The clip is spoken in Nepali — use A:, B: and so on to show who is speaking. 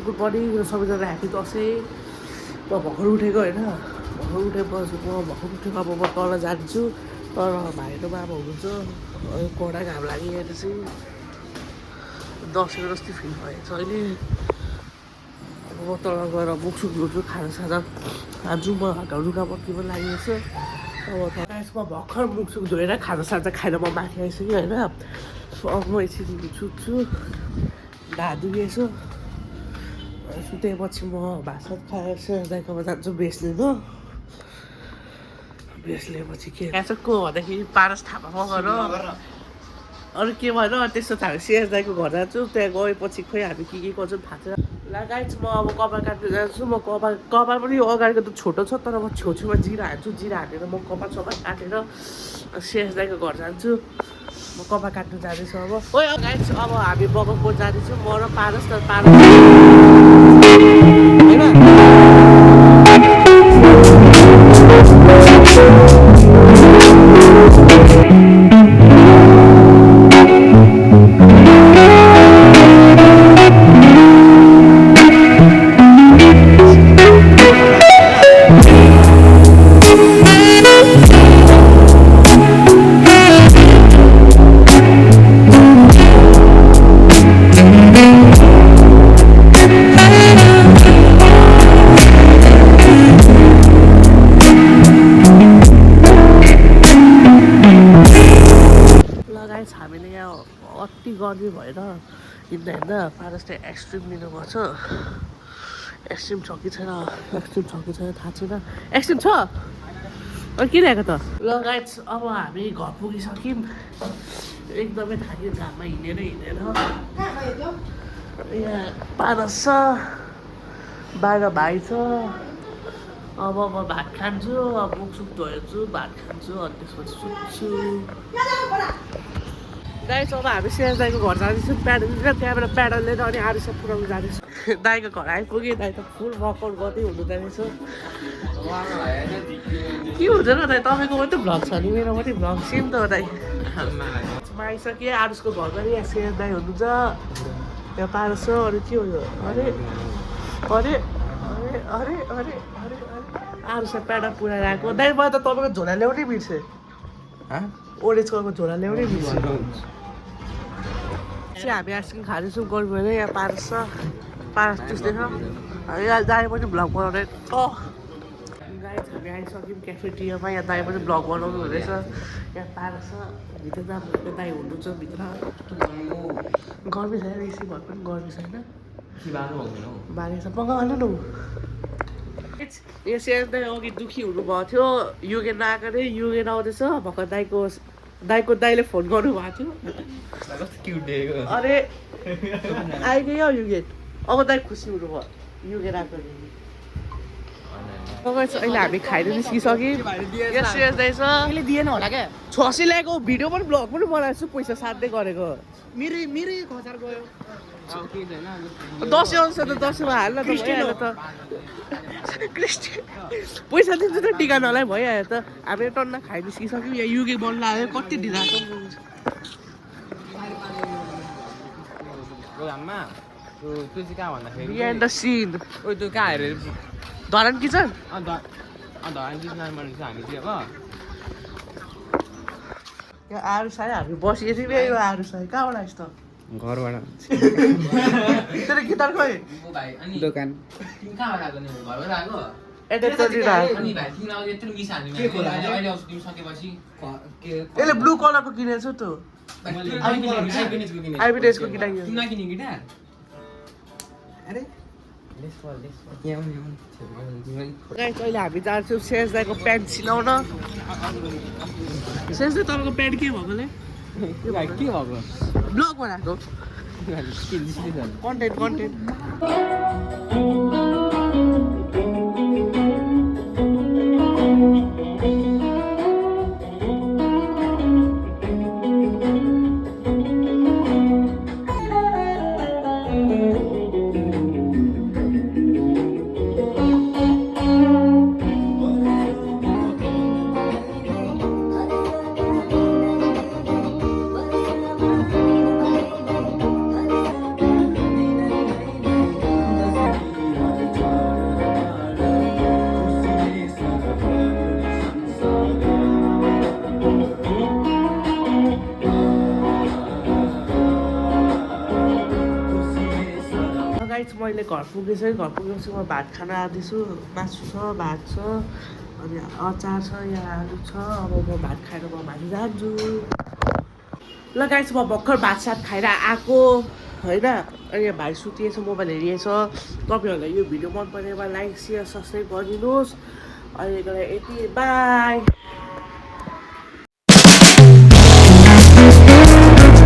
A: गुड मर्निङ सबैजना ह्याप्पी दसैँ। म भर्खर उठेको होइन, भर्खर उठेपछि म भर्खर उठेको अब म तल जान्छु। तर भाइ र बाबा हुनुहुन्छ, कडा घाम लागिरहेको चाहिँ दसैँको जस्तै फिल भएछ अहिले। अब म तल गएर मुखसुख धुन्छु, खाजासाजा खान्छु। म हातहरू रुखा पत्ती पनि लागिएको छ। अब म भर्खर मुखसुख धोएर खाजासाजा खाएर म माथि आइसक्यो होइन। अब म एकछिन सुत्छु, धाधुएछु, सुतेपछि म भात खाएर दाइकोमा जान्छु बेस लिनु। बेस लिएपछि के को भन्दाखेरि पारस थापामा गएर अरू के भएन त्यस्तो थाहा सिएस दाइको घर जान्छु। त्यहाँ गएपछि खोइ हामी के गर्छौँ थाहा छैन। लगाइछ म अब कपाल काट्नु जान्छु। म कपाल पनि अगाडिको त छोटो छ, तर म छेउछेउमा जिरा हान्छु। जिरा हानेर म कपाल सपाल काटेर सिएस दाइको घर जान्छु। म कपाल काट्नु जाँदैछु अब। ओइ गाइस अब हामी बगरकोट जाँदैछौँ, म र पारस त पारस होइन। हामीले यहाँ अति गर्मी भएर हिँड्दा हिँड्दा पारस चाहिँ एक्सट्रिम लिनुपर्छ। एक्सट्रिम छ कि छैन, एक्सट्रिम छ कि छैन थाहा छैन। एक्सट्रिम छ अनि किन आएको त? ल गाइस अब हामी घर पुगिसक्यौँ। एकदमै थाक्यो घाममा हिँडेर यहाँ पारस छ, बाहिर भाइ छ। अब म भात खान्छु, अब मुखसुख धोएछु, भात खान्छु, अनि त्यसपछि सुत्छु। गाइस अब हामी सिएस दाइको घर जाँदैछौँ प्याडल लिएर। त्यहाँबाट प्याडल लिएर अनि आरुसा पुऱ्याउनु जाँदैछौँ। दाइको घर आइपुग्यो, दाइ त फुल वर्कआउट गर्दै हुनु जाँदैछ। के हुन्छ र दाइ, तपाईँको मात्रै भ्लग छ नि, मेरो मात्रै भ्लग सेम त हो दाइ। म आइसकेँ आरुसको घर पनि। यहाँ सिएस दाइ हुनुहुन्छ, यहाँ पारस छ। अरू के हो यो? अरे अरे अरे अरे अरे अरे आरुसा प्याडल पुऱ्याएर आएको। दाइ मलाई त तपाईँको झोला ल्याउनै बिर्सेँ। ओरेन्ज कलरको झोला ल्याउनै बिर्सेँ। चाहिँ हामी आइसक्रिम खाँदैछौँ गर्मी भएर। यहाँ पारस छ, पारस टुस्दैछ। यहाँ दाइ पनि भ्लग बनाउने। गाइस हामी आइसक्यौँ क्याफेटेरियामा। यहाँ दाइ पनि भ्लग बनाउनु हुँदैछ। यहाँ पारस छ, भित्र जानु दाइ हुनुहुन्छ भित्र। गर्मी छैन बेसी, भए पनि गर्मी छैन। बारी छ पकाउनु न। यो सिएस दाइ अघि दुःखी हुनुभएको थियो, युगेन नआएको अरे। युगेन आउँदैछ भर्खर। दाइले फोन गर्नुभएको थियो। अरे आइगयो युगेन। अब दाइ खुसी हुनुभयो युगेन आएको। अहिले हामी खाएर निस्किसक्यौँ। यो सिएस दाइ छ, दिएन होला क्या। 600 ल्याएको भिडियो पनि भ्लग पनि बनाएको छु, पैसा साट्दै गरेको। मेरै खचार गयो। दसैँ आउँछ त दसैँमा हाल्न त भइहाल्यो त। पैसा दिन्छु त टिका नलाई भइहाल्यो त। हामी टन्न खाइ निस्किसक्यौँ। यहाँ युगे बल्ल आयो, कति ढिला behind the scene. Dharan kitchen यहाँ आरुस आयो, हामी बसिएको थियौँ। यो आरुस आयो कहाँबाट आइस् त? घरबाट। तेरो गिटार खोइ? दोकान। यसले ब्लू कलरको किनेको छु त। आइबिडेजको गिटार। अहिले हामी जान्छौँ सिएस दाइको प्यान्ट सिलाउन। सिएस दाइ तपाईँको प्यान्ट के भएकोले? के भएको? ब्लग बनाएको कन्टेन्ट। अहिले घर पुगेपछि म भात खान आँदैछु मासु छ भात छ अनि अचार छ यहाँ आलु छ अब म भात खाएर म माथि जान्छु ल गाइस म भर्खर भातसात खाएर आएको होइन अनि भाइ सुतिएछ मोबाइल हेरिएछ तपाईँहरूलाई यो भिडियो मन परेमा लाइक सेयर सब्सक्राइब गरिदिनुहोस् अहिलेको लागि यति बाई